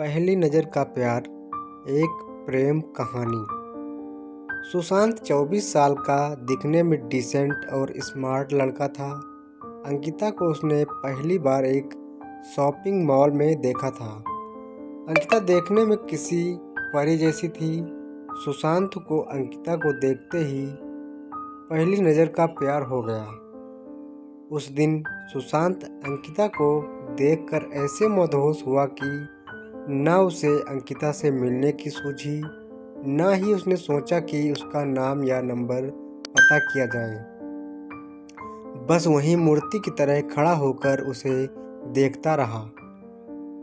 पहली नज़र का प्यार, एक प्रेम कहानी। सुशांत 24 साल का दिखने में डिसेंट और स्मार्ट लड़का था। अंकिता को उसने पहली बार एक शॉपिंग मॉल में देखा था। अंकिता देखने में किसी परी जैसी थी। सुशांत को अंकिता को देखते ही पहली नज़र का प्यार हो गया। उस दिन सुशांत अंकिता को देखकर ऐसे मदहोश हुआ कि न उसे अंकिता से मिलने की सूझी, न ही उसने सोचा कि उसका नाम या नंबर पता किया जाए। बस वहीं मूर्ति की तरह खड़ा होकर उसे देखता रहा।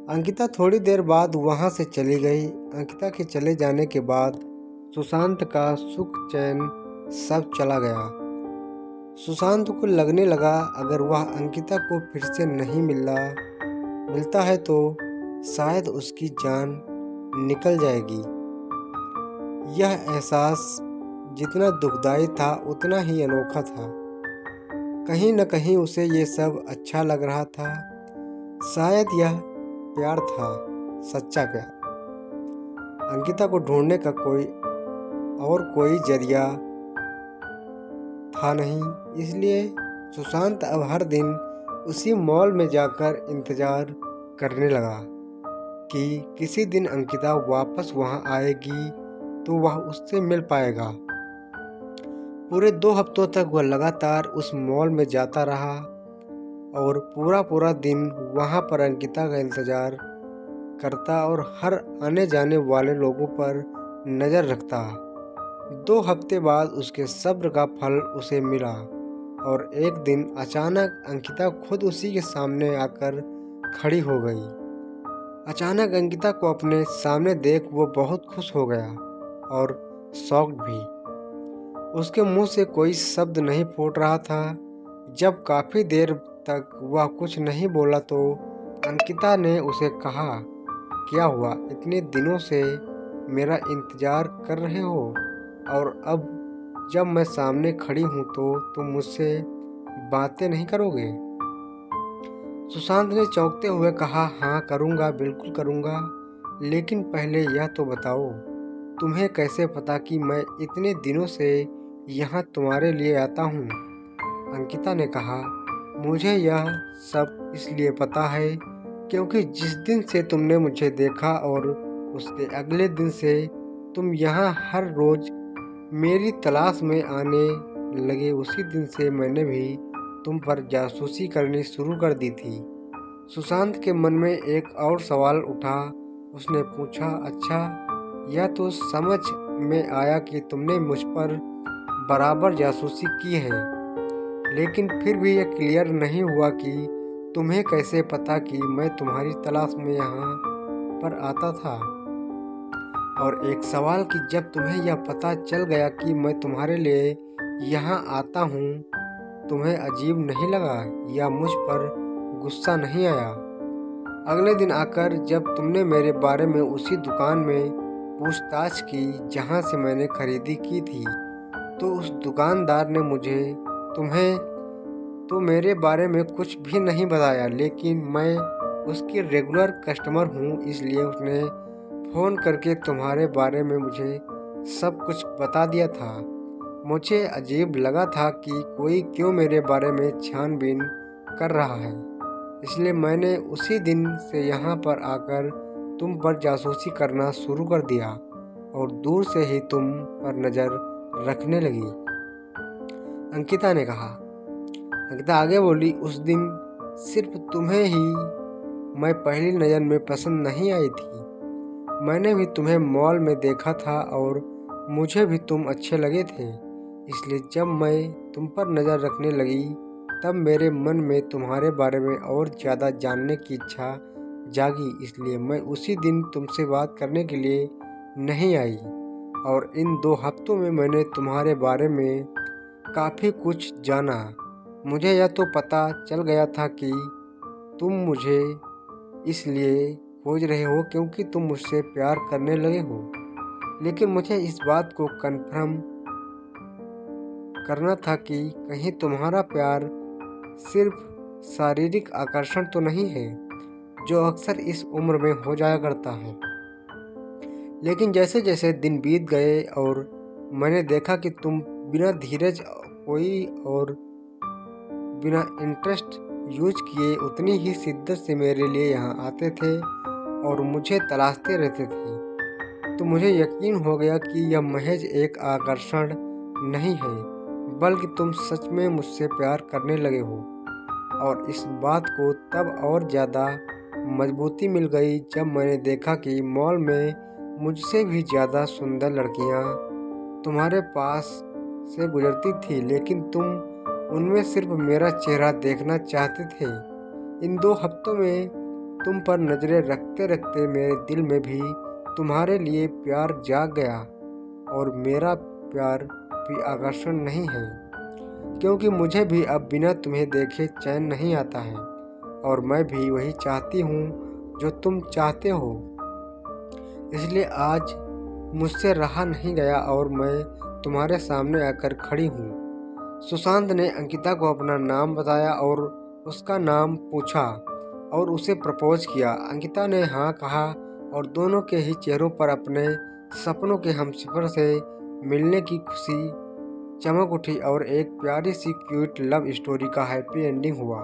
अंकिता थोड़ी देर बाद वहां से चली गई। अंकिता के चले जाने के बाद सुशांत का सुख चैन सब चला गया। सुशांत को लगने लगा अगर वह अंकिता को फिर से नहीं मिलता है तो शायद उसकी जान निकल जाएगी। यह एहसास जितना दुखदाई था उतना ही अनोखा था। कहीं न कहीं उसे ये सब अच्छा लग रहा था। शायद यह प्यार था, सच्चा प्यार। अंकिता को ढूंढने का कोई जरिया था नहीं, इसलिए सुशांत अब हर दिन उसी मॉल में जाकर इंतजार करने लगा कि किसी दिन अंकिता वापस वहां आएगी तो वह उससे मिल पाएगा। पूरे 2 हफ्तों तक वह लगातार उस मॉल में जाता रहा और पूरा दिन वहां पर अंकिता का इंतजार करता और हर आने जाने वाले लोगों पर नज़र रखता। 2 हफ्ते बाद उसके सब्र का फल उसे मिला और एक दिन अचानक अंकिता खुद उसी के सामने आकर खड़ी हो गई। अचानक अंकिता को अपने सामने देख वो बहुत खुश हो गया और शॉक्ड भी। उसके मुंह से कोई शब्द नहीं फूट रहा था। जब काफ़ी देर तक वह कुछ नहीं बोला तो अंकिता ने उसे कहा, क्या हुआ? इतने दिनों से मेरा इंतज़ार कर रहे हो और अब जब मैं सामने खड़ी हूँ तो तुम मुझसे बातें नहीं करोगे? सुशांत ने चौंकते हुए कहा, हाँ करूँगा, बिल्कुल करूँगा, लेकिन पहले यह तो बताओ तुम्हें कैसे पता कि मैं इतने दिनों से यहाँ तुम्हारे लिए आता हूँ? अंकिता ने कहा, मुझे यह सब इसलिए पता है क्योंकि जिस दिन से तुमने मुझे देखा और उसके अगले दिन से तुम यहाँ हर रोज़ मेरी तलाश में आने लगे, उसी दिन से मैंने भी तुम पर जासूसी करनी शुरू कर दी थी। सुशांत के मन में एक और सवाल उठा। उसने पूछा, अच्छा, यह तो समझ में आया कि तुमने मुझ पर बराबर जासूसी की है, लेकिन फिर भी यह क्लियर नहीं हुआ कि तुम्हें कैसे पता कि मैं तुम्हारी तलाश में यहाँ पर आता था। और एक सवाल कि जब तुम्हें यह पता चल गया कि मैं तुम्हारे लिए यहाँ आता हूँ, तुम्हें अजीब नहीं लगा या मुझ पर गुस्सा नहीं आया? अगले दिन आकर जब तुमने मेरे बारे में उसी दुकान में पूछताछ की जहाँ से मैंने खरीदी की थी, तो उस दुकानदार ने मुझे तुम्हें तो मेरे बारे में कुछ भी नहीं बताया, लेकिन मैं उसकी रेगुलर कस्टमर हूँ, इसलिए उसने फ़ोन करके तुम्हारे बारे में मुझे सब कुछ बता दिया था। मुझे अजीब लगा था कि कोई क्यों मेरे बारे में छानबीन कर रहा है, इसलिए मैंने उसी दिन से यहाँ पर आकर तुम पर जासूसी करना शुरू कर दिया और दूर से ही तुम पर नज़र रखने लगी। अंकिता ने कहा। अंकिता आगे बोली, उस दिन सिर्फ तुम्हें ही मैं पहली नज़र में पसंद नहीं आई थी। मैंने भी तुम्हें मॉल में देखा था और मुझे भी तुम अच्छे लगे थे, इसलिए जब मैं तुम पर नज़र रखने लगी तब मेरे मन में तुम्हारे बारे में और ज़्यादा जानने की इच्छा जागी, इसलिए मैं उसी दिन तुमसे बात करने के लिए नहीं आई। और इन 2 हफ्तों में मैंने तुम्हारे बारे में काफ़ी कुछ जाना। मुझे यह तो पता चल गया था कि तुम मुझे इसलिए खोज रहे हो क्योंकि तुम मुझसे प्यार करने लगे हो, लेकिन मुझे इस बात को कन्फर्म करना था कि कहीं तुम्हारा प्यार सिर्फ शारीरिक आकर्षण तो नहीं है, जो अक्सर इस उम्र में हो जाया करता है। लेकिन जैसे जैसे दिन बीत गए और मैंने देखा कि तुम बिना धीरज कोई और बिना इंटरेस्ट यूज किए उतनी ही शिद्दत से मेरे लिए यहाँ आते थे और मुझे तलाशते रहते थे, तो मुझे यकीन हो गया कि यह महज एक आकर्षण नहीं है, बल्कि तुम सच में मुझसे प्यार करने लगे हो। और इस बात को तब और ज़्यादा मजबूती मिल गई जब मैंने देखा कि मॉल में मुझसे भी ज़्यादा सुंदर लड़कियां तुम्हारे पास से गुजरती थी, लेकिन तुम उनमें सिर्फ मेरा चेहरा देखना चाहते थे। इन 2 हफ्तों में तुम पर नज़रें रखते रखते मेरे दिल में भी तुम्हारे लिए प्यार जाग गया। और मेरा प्यार भी आकर्षण नहीं है, क्योंकि मुझे भी अब बिना तुम्हें देखे चैन नहीं आता है और मैं भी वही चाहती हूँ जो तुम चाहते हो। इसलिए आज मुझसे रहा नहीं गया और मैं तुम्हारे सामने आकर खड़ी हूँ। सुशांत ने अंकिता को अपना नाम बताया और उसका नाम पूछा और उसे प्रपोज किया। अंकिता ने हाँ कहा और दोनों के ही चेहरों पर अपने सपनों के हमसफर से मिलने की खुशी चमक उठी और एक प्यारी सी क्यूट लव स्टोरी का हैप्पी एंडिंग हुआ।